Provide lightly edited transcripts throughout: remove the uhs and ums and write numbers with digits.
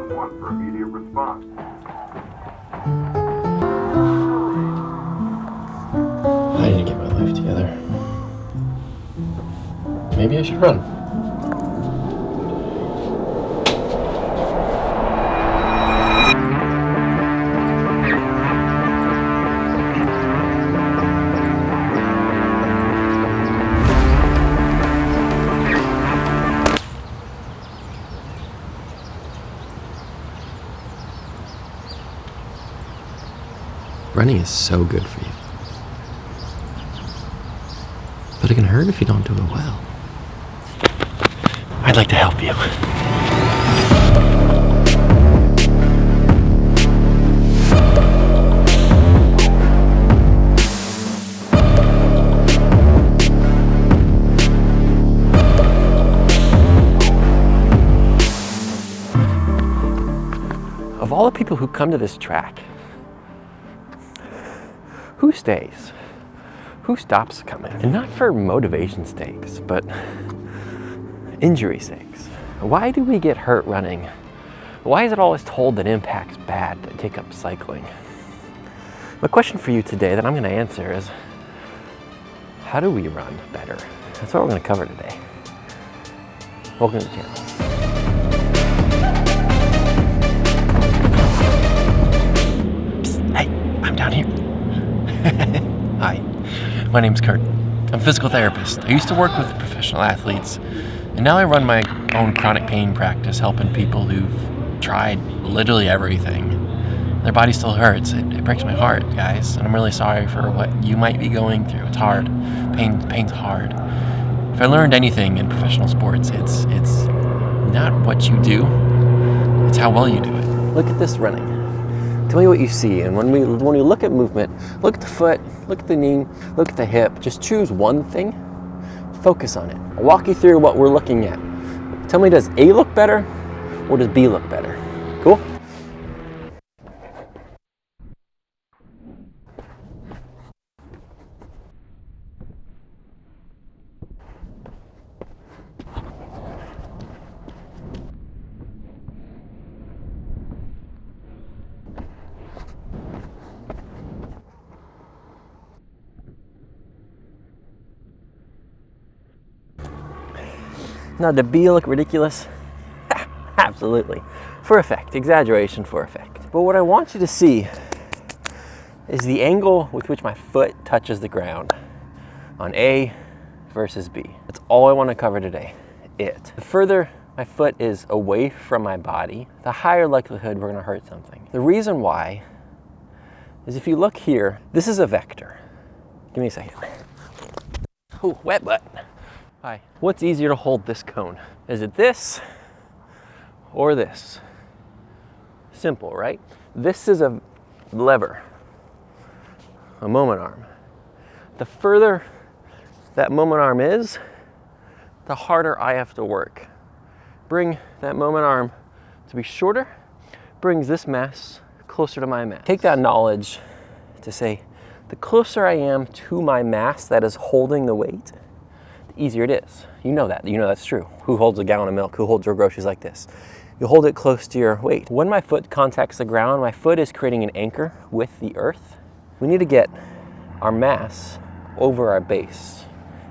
911 for immediate response. I need to get my life together. Maybe I should run. Running is so good for you. But it can hurt if you don't do it well. I'd like to help you. Of all the people who come to this track, who stays? Who stops coming? And not for motivation sakes, but injury sakes. Why do we get hurt running? Why is it always told that impact's bad to take up cycling? My question for you today that I'm going to answer is, how do we run better? That's what we're going to cover today. Welcome to the channel. Psst, hey, I'm down here. Hi, my name's Kurt. I'm a physical therapist. I used to work with professional athletes, and now I run my own chronic pain practice, helping people who've tried literally everything. Their body still hurts. It breaks my heart, guys, and I'm really sorry for what you might be going through. It's hard. Pain's hard. If I learned anything in professional sports, it's not what you do, it's how well you do it. Look at this running. Tell me what you see, and when we look at movement, look at the foot, look at the knee, look at the hip. Just choose one thing, focus on it. I'll walk you through what we're looking at. Tell me, does A look better, or does B look better? Cool? Now, did B look ridiculous? Absolutely. For effect, exaggeration for effect. But what I want you to see is the angle with which my foot touches the ground on A versus B. That's all I want to cover today. The further my foot is away from my body, the higher likelihood we're going to hurt something. The reason why is if you look here, this is a vector. Give me a second. Oh, wet butt. Hi. What's easier to hold this cone? Is it this or this? Simple, right? This is a lever, a moment arm. The further that moment arm is, the harder I have to work. Bring that moment arm to be shorter, brings this mass closer to my mass. Take that knowledge to say, the closer I am to my mass that is holding the weight, easier it is. You know that. You know that's true. Who holds a gallon of milk? Who holds your groceries like this? You hold it close to your weight. When my foot contacts the ground, my foot is creating an anchor with the earth. We need to get our mass over our base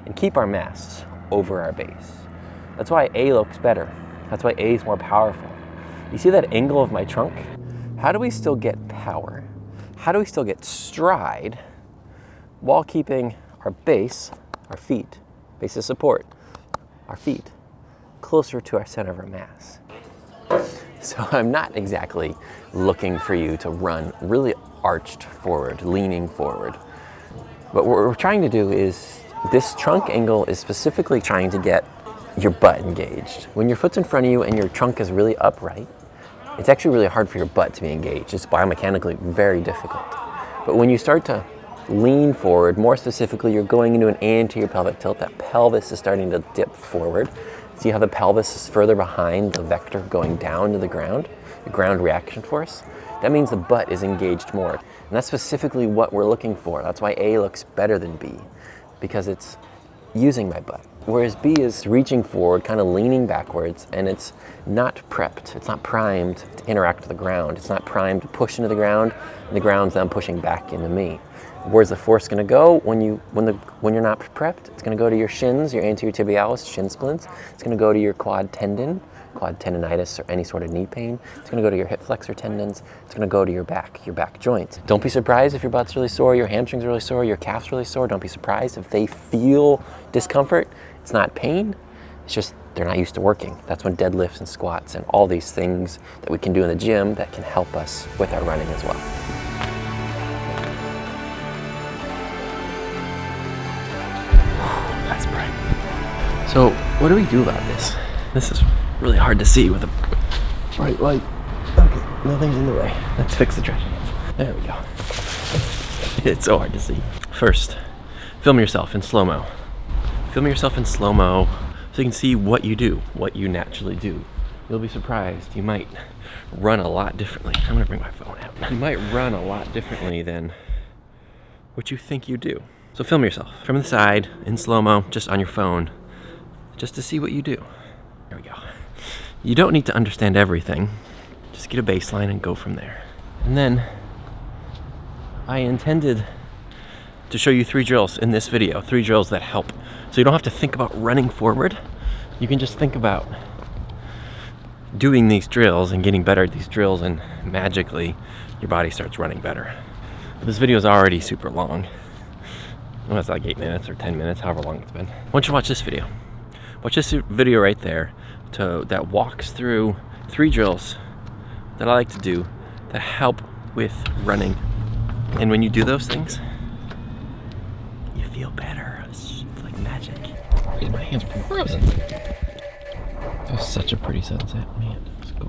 and keep our mass over our base. That's why A looks better. That's why A is more powerful. You see that angle of my trunk? How do we still get power? How do we still get stride while keeping our base, our feet, base of support, our feet, closer to our center of our mass? So I'm not exactly looking for you to run really arched forward, leaning forward. But what we're trying to do is, this trunk angle is specifically trying to get your butt engaged. When your foot's in front of you and your trunk is really upright, it's actually really hard for your butt to be engaged. It's biomechanically very difficult. But when you start to lean forward, more specifically, you're going into an anterior pelvic tilt. That pelvis is starting to dip forward. See how the pelvis is further behind the vector going down to the ground reaction force? That means the butt is engaged more. And that's specifically what we're looking for. That's why A looks better than B, because it's using my butt. whereas B is reaching forward, kind of leaning backwards, and it's not prepped. It's not primed to interact with the ground. It's not primed to push into the ground, and the ground's then pushing back into me. Where's the force going to go when you're not prepped? It's going to go to your shins, your anterior tibialis, shin splints. It's going to go to your quad tendonitis, or any sort of knee pain. It's going to go to your hip flexor tendons. It's going to go to your back joints. Don't be surprised if your butt's really sore, your hamstrings really sore, your calf's really sore. Don't be surprised if they feel discomfort. It's not pain. It's just they're not used to working. That's when deadlifts and squats and all these things that we can do in the gym that can help us with our running as well. That's bright. So what do we do about this? This is really hard to see with a bright light. Okay, nothing's in the way. Let's fix the trash cans. There we go. It's so hard to see. First, film yourself in slow-mo. Film yourself in slow-mo so you can see what you do, what you naturally do. You'll be surprised. You might run a lot differently. I'm gonna bring my phone out. You might run a lot differently than what you think you do. So film yourself from the side in slow-mo, just on your phone, just to see what you do. There we go. You don't need to understand everything. Just get a baseline and go from there. And then I intended to show you 3 drills in this video, 3 drills that help. So you don't have to think about running forward. You can just think about doing these drills and getting better at these drills, and magically your body starts running better. But this video is already super long. Well, it's like 8 minutes or 10 minutes, however long it's been. Why don't you watch this video? Watch this video right there that walks through 3 drills that I like to do that help with running. And when you do those things, you feel better. It's like magic. My hands are frozen. That was such a pretty sunset, man.